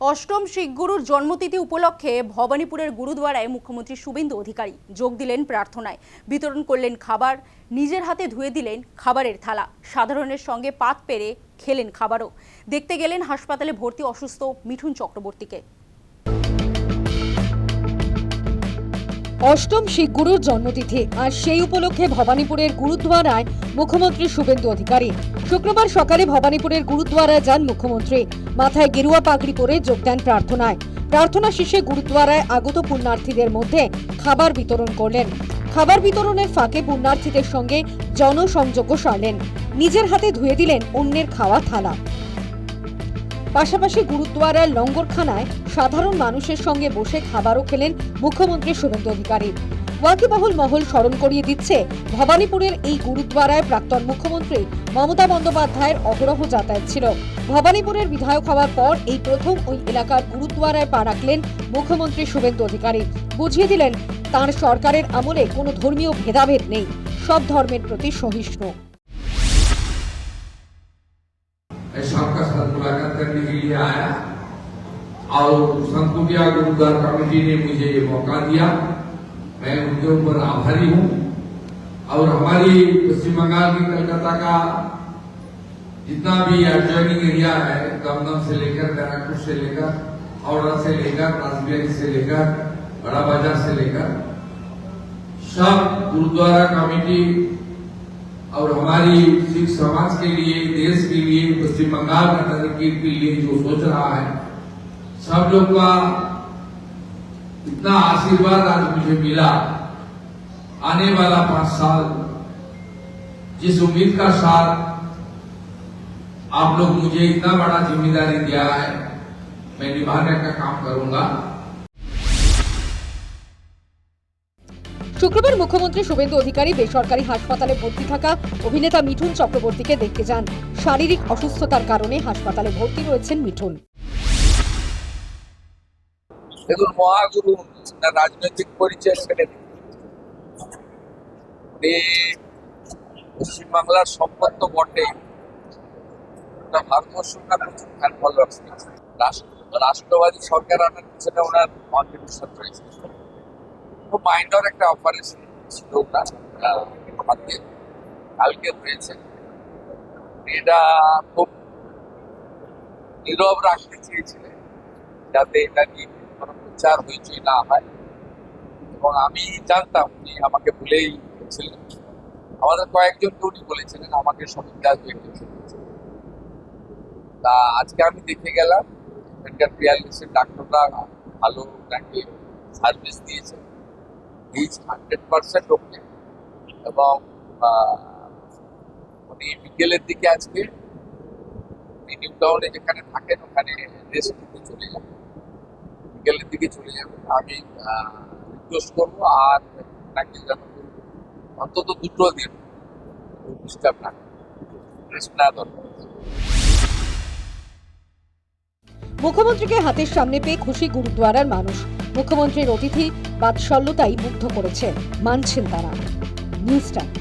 অষ্টম শিখ গুরুর জন্মতিথি উপলক্ষে ভবানীপুরের গুরুদ্বারায় মুখ্যমন্ত্রী শুভেন্দু অধিকারী যোগ দিলেন প্রার্থনায়। বিতরণ করলেন খাবার, নিজের হাতে ধুয়ে দিলেন খাবারের থালা, সাধারণের সঙ্গে পাত পেরে খেলেন খাবারও। দেখতে গেলেন হাসপাতালে ভর্তি অসুস্থ মিঠুন চক্রবর্তীকে। অষ্টম শিখ গুরুর জন্মতিথি আর সেই উপলক্ষে ভবানীপুরের গুরুদ্বারায় মুখ্যমন্ত্রী শুভেন্দু অধিকারী শুক্রবার সকালে ভবানীপুরের গুরুদ্বারায় যান মুখ্যমন্ত্রী। মাথায় গেরুয়া পাগড়ি পরে যোগ দেন প্রার্থনায়। প্রার্থনা শেষে গুরুদ্বারায় আগত পুণ্যার্থীদের মধ্যে খাবার বিতরণ করলেন। খাবার বিতরণের ফাঁকে পুণ্যার্থীদের সঙ্গে জনসংযোগও সারলেন। নিজের হাতে ধুয়ে দিলেন অন্যের খাওয়া থালা। পাশাপাশি গুরুদ্বারার লঙ্গরখানায় সাধারণ মানুষের সঙ্গে বসে খাবারও খেলেন মুখ্যমন্ত্রী শুভেন্দু অধিকারী। ওয়াকিবহুল মহল স্মরণ করিয়ে দিচ্ছে, ভবানীপুরের এই গুরুদ্বারায় প্রাক্তন মুখ্যমন্ত্রী মমতা বন্দ্যোপাধ্যায়ের অহরহ যাতায়াত ছিল। ভবানীপুরের বিধায়ক হওয়ার পর এই প্রথম ওই এলাকার গুরুদ্বারায় পা রাখলেন মুখ্যমন্ত্রী শুভেন্দু অধিকারী। বুঝিয়ে দিলেন, তাঁর সরকারের আমলে কোনো ধর্মীয় ভেদাভেদ নেই, সব ধর্মের প্রতি সহিষ্ণু। सबका साथ मुलाकात करने के लिए आया और संतकुटिया गुरुद्वारा कमेटी ने मुझे ये मौका दिया। मैं उनके ऊपर आभारी हूँ। और हमारी पश्चिम बंगाल की कलकत्ता का जितना भी एडजॉइनिंग एरिया है, दमदम से लेकर बैराकपुर से लेकर हावड़ा से लेकर राजबेरी से लेकर बड़ा बाजार से लेकर सब गुरुद्वारा कमेटी और हमारी सिख समाज के लिए, देश के लिए, पश्चिम बंगाल का तरक्की के लिए जो सोच रहा है, सब लोग का इतना आशीर्वाद आज मुझे मिला। आने वाला 5 साल जिस उम्मीद का साथ आप लोग मुझे इतना बड़ा जिम्मेदारी दिया है, मैं निभाने का काम करूंगा। শুক্রবার মুখ্যমন্ত্রী শুভেন্দু অধিকারী বেসরকারি হাসপাতালে ভর্তি থাকা অভিনেতা মিঠুন চক্রবর্তীকে দেখতে যান। শারীরিক অসুস্থতার কারণে হাসপাতালে ভর্তি রয়েছেন মিঠুন। দেখুন, মহাগুরু রাজনৈতিক পরিচয় ছেড়ে পশ্চিমবাংলার সম্পদ তো বটেই, ভারতবর্ষটা প্রচুর ফ্যান ফলোয়ার্স পেয়েছে। রাষ্ট্রবাদী সরকার আনার পিছনে ওনার কন্ট্রিবিউশন রয়েছে। খুব মাইনর একটা অপারেশন ছিল ওনার হাতে, কালকে হয়েছে। এটা খুব নীরব রাখতে চেয়েছিলেন যাতে এটা নিয়ে কোনো প্রচার হইচই না হয়, এবং আমি জানতাম উনি আমাকে ভুলেই ছিলেন। আমাদের কয়েকজনকে উনি বলেছিলেন, আমাকে সমিতি আসবে একটু। তা আজকে আমি দেখে গেলাম, এখানকার পিয়ারলিসের ডাক্তাররা ভালো নাকি সার্ভিস দিয়েছে, 100% ওকে। এবং উনি বিকেলের দিকে আজকে নিউ টাউনে যেখানে থাকেন ওখানে রেস্ট নিতে চলে যাবেন, বিকেলের দিকে চলে যাবেন। আমি রিকোয়েস্ট করবো আর নাকি যেন অন্তত 2 দিন ডিস্টার্ব না, রেস্ট না দরকার। মুখ্যমন্ত্রীকে হাতের সামনে পেয়ে খুশি গুরুদ্বারার মানুষ। মুখ্যমন্ত্রীর অতিথি বাৎসল্যতাই মুগ্ধ করেছে, মানছেন তারা। News time.